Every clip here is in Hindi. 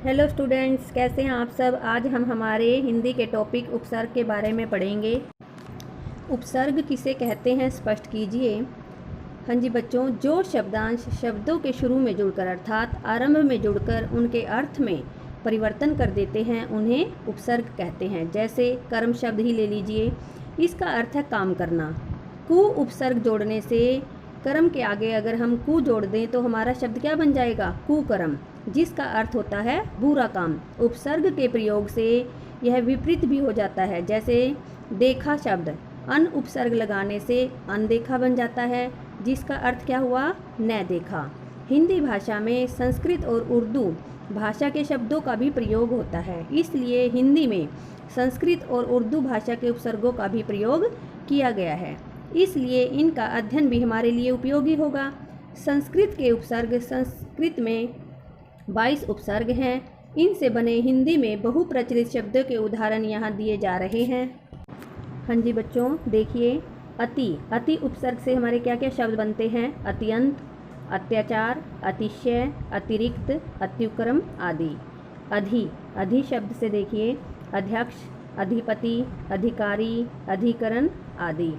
हेलो स्टूडेंट्स, कैसे हैं आप सब। आज हम हमारे हिंदी के टॉपिक उपसर्ग के बारे में पढ़ेंगे। उपसर्ग किसे कहते हैं, स्पष्ट कीजिए। हाँ जी बच्चों, जो शब्दांश शब्दों के शुरू में जुड़कर अर्थात आरंभ में जुड़कर उनके अर्थ में परिवर्तन कर देते हैं उन्हें उपसर्ग कहते हैं। जैसे कर्म शब्द ही ले लीजिए, इसका अर्थ है काम करना। कु उपसर्ग जोड़ने से कर्म के आगे अगर हम कु जोड़ दें तो हमारा शब्द क्या बन जाएगा, कुकर्म, जिसका अर्थ होता है बुरा काम। उपसर्ग के प्रयोग से यह विपरीत भी हो जाता है। जैसे देखा शब्द अन उपसर्ग लगाने से अनदेखा बन जाता है, जिसका अर्थ क्या हुआ, न देखा। हिंदी भाषा में संस्कृत और उर्दू भाषा के शब्दों का भी प्रयोग होता है, इसलिए हिंदी में संस्कृत और उर्दू भाषा के उपसर्गों का भी प्रयोग किया गया है, इसलिए इनका अध्ययन भी हमारे लिए उपयोगी होगा। संस्कृत के उपसर्ग, संस्कृत में 22 उपसर्ग हैं। इनसे बने हिंदी में बहुप्रचलित शब्दों के उदाहरण यहाँ दिए जा रहे हैं। हाँ जी बच्चों, देखिए अति उपसर्ग से हमारे क्या क्या शब्द बनते हैं, अत्यंत, अत्याचार, अतिशय, अतिरिक्त, अत्युक्रम आदि। अधि शब्द से देखिए अध्यक्ष, अधिपति, अधिकारी, अधिकरण आदि।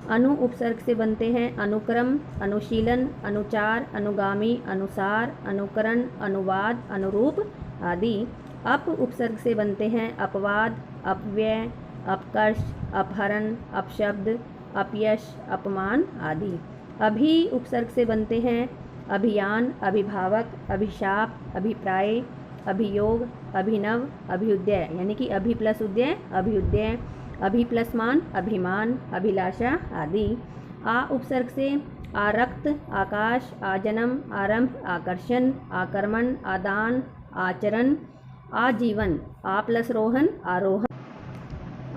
अनु उपसर्ग से बनते हैं अनुक्रम, अनुशीलन, अनुचार, अनुगामी, अनुसार, अनुकरण, अनुवाद, अनुरूप आदि। अप उपसर्ग से बनते हैं अपवाद, अपव्यय, अपकर्ष, अपहरण, अपशब्द, अपयश, अपमान आदि। अभि उपसर्ग से बनते हैं अभियान, अभिभावक, अभिशाप, अभिप्राय, अभियोग, अभिनव, अभ्युदय, यानी कि अभि प्लस उदय, अभ्युदय, अभि प्लस मान, अभिमान, अभिलाषा आदि। आ उपसर्ग से आरक्त, आकाश, आजन्म, आरंभ, आकर्षण, आक्रमण, आदान, आचरण, आजीवन, आ प्लस रोहन, आरोहण,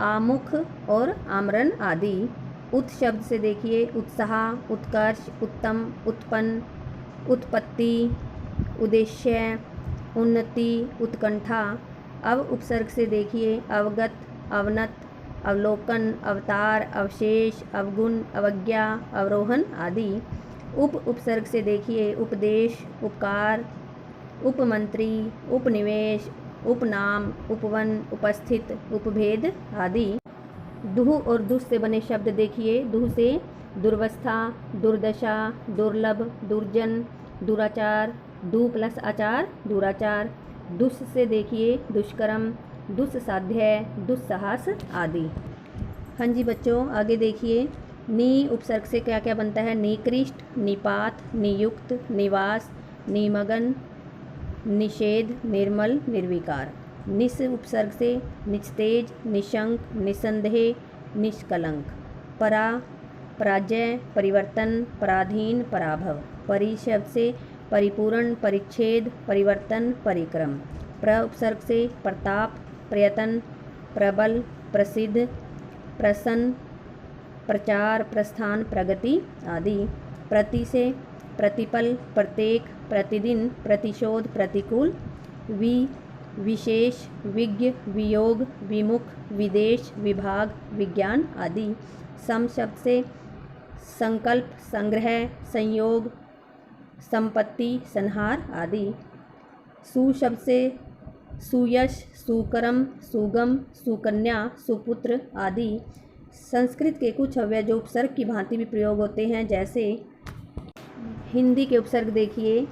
आमुख और आमरण आदि। उत शब्द से देखिए उत्साह, उत्कर्ष, उत्तम, उत्पन्न, उत्पत्ति, उद्देश्य, उन्नति, उत्कंठा। अव उपसर्ग से देखिए अवगत, अवनत, अवलोकन, अवतार, अवशेष, अवगुण, अवज्ञा, अवरोहण आदि। उप उपसर्ग से देखिए उपदेश, उपकार, उपमंत्री, उपनिवेश, उपनाम, उपवन, उपस्थित, उपभेद आदि। दुह और दुस से बने शब्द देखिए, दुह से दुर्वस्था, दुर्दशा, दुर्लभ, दुर्जन, दुराचार, दु प्लस आचार, दुराचार। दुस से देखिए दुष्कर्म, दुस्साध्य, दुस्साहस आदि। हाँ जी बच्चों, आगे देखिए नी उपसर्ग से क्या क्या बनता है, निकृष्ट, निपात, नियुक्त, निवास, निमग्न, निषेध, निर्मल, निर्विकार। निस उपसर्ग से निस्तेज, निशंक, निसंदेह, निष्कलंक। परा, पराजय, परिवर्तन, पराधीन, पराभव। परि शब्द से परिपूर्ण, परिच्छेद, परिवर्तन, परिक्रम। प्र उपसर्ग से प्रताप, प्रयत्न, प्रबल, प्रसिद्ध, प्रसन्न, प्रचार, प्रस्थान, प्रगति आदि। प्रति से प्रतिपल, प्रत्येक, प्रतिदिन, प्रतिशोध, प्रतिकूल। विशेष, विज्ञ, वियोग, विमुख, विदेश, विभाग, विज्ञान आदि। सम शब्द से संकल्प, संग्रह, संयोग, संपत्ति, संहार आदि। सु शब्द से सुयश, सुकर्म, सुगम, सुकन्या, सुपुत्र आदि। संस्कृत के कुछ अव्यय जो उपसर्ग की भांति भी प्रयोग होते हैं, जैसे हिंदी के उपसर्ग देखिए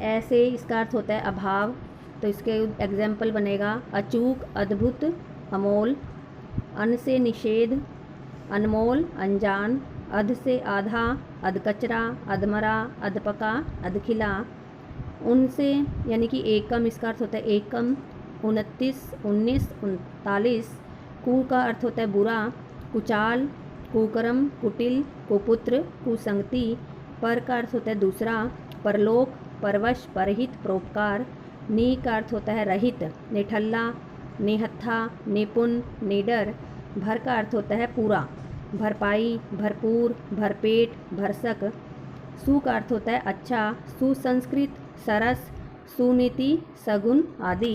ऐसे, इसका अर्थ होता है अभाव, तो इसके एग्जाम्पल बनेगा अचूक, अद्भुत, अमोल। अन से निषेध, अनमोल, अनजान। अध से आधा, अधकचरा, अधमरा, अधपका, अधखिला। उनसे यानी कि एकम, इसका अर्थ होता है एकम, 29, 19, 39। कु का अर्थ होता है बुरा, कुचाल, कुकर्म, कुटिल, कुपुत्र, कुसंगति। पर का अर्थ होता है दूसरा, परलोक, परवश, परहित, परोपकार। नी का अर्थ होता है रहित, निठल्ला, निहत्था, निपुण, निडर। भर का अर्थ होता है पूरा, भरपाई, भरपूर, भरपेट, भरसक। सु का अर्थ होता है अच्छा, सुसंस्कृत, सरस, सुनीति, सगुन आदि।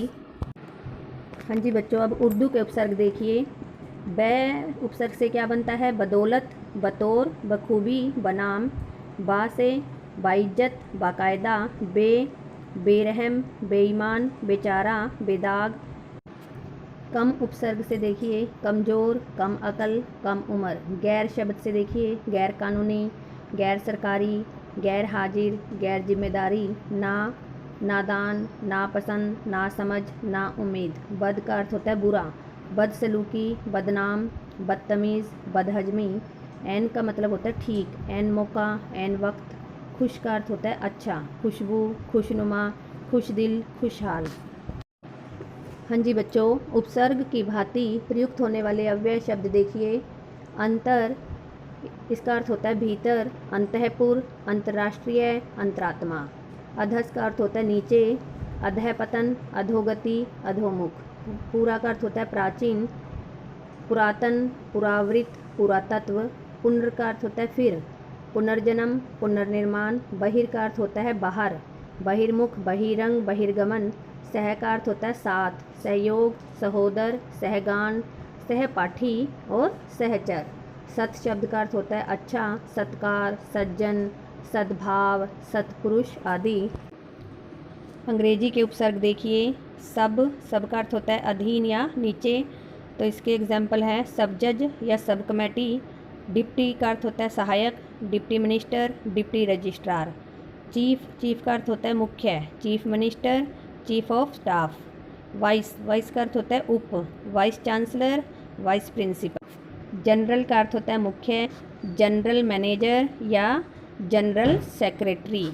हाँ जी बच्चों, अब उर्दू के उपसर्ग देखिए। बै उपसर्ग से क्या बनता है, बदौलत, बतौर, बखूबी, बनाम। बा से बाइज्जत, बाकायदा, बे बेरहम, बेईमान, बेचारा, बेदाग। कम उपसर्ग से देखिए कमज़ोर, कम अकल, कम उम्र। गैर शब्द से देखिए गैर कानूनी, गैर सरकारी, गैर हाजिर, गैर जिम्मेदारी, ना, नादान, नापसंद, नासमझ, नाउम्मीद। बद का अर्थ होता है बुरा, बदसलूकी, बदनाम, बदतमीज़, बदहजमी। ऐन का मतलब होता है ठीक, ऐन मौका, ऐन वक्त। खुश का अर्थ होता है अच्छा, खुशबू, खुशनुमा, खुशदिल, खुशहाल। हाँ जी बच्चों, उपसर्ग की भांति प्रयुक्त होने वाले अव्यय शब्द देखिए। अंतर, इसका अर्थ होता है भीतर, अंतःपुर, अंतर्राष्ट्रीय, अंतरात्मा। अधस का अर्थ होता है नीचे, अधःपतन, अधोगति, अधोमुख। पूरा का अर्थ होता है प्राचीन, पुरातन, पुरावृत, पुरातत्व। पुनर् का अर्थ होता है फिर, पुनर्जन्म, पुनर्निर्माण। बहिर का अर्थ होता है बाहर, बहिर्मुख, बहिरंग, बहिर्गमन। सह का अर्थ होता है साथ, सहयोग, सहोदर, सहगान, सहपाठी और सहचर। सत शब्द का अर्थ होता है अच्छा, सत्कार, सज्जन, सद्भाव, सत्पुरुष आदि। अंग्रेजी के उपसर्ग देखिए। सब का अर्थ होता है अधीन या नीचे, तो इसके एग्जाम्पल है सब जज या सब कमेटी। डिप्टी का अर्थ होता है सहायक, deputy minister, deputy registrar. Chief का अर्थ होता है मुख्य, chief minister, chief of staff. Vice का अर्थ होता है उप, vice chancellor, vice principal. General का अर्थ होता है मुख्य, जनरल मैनेजर या जनरल सेक्रेटरी।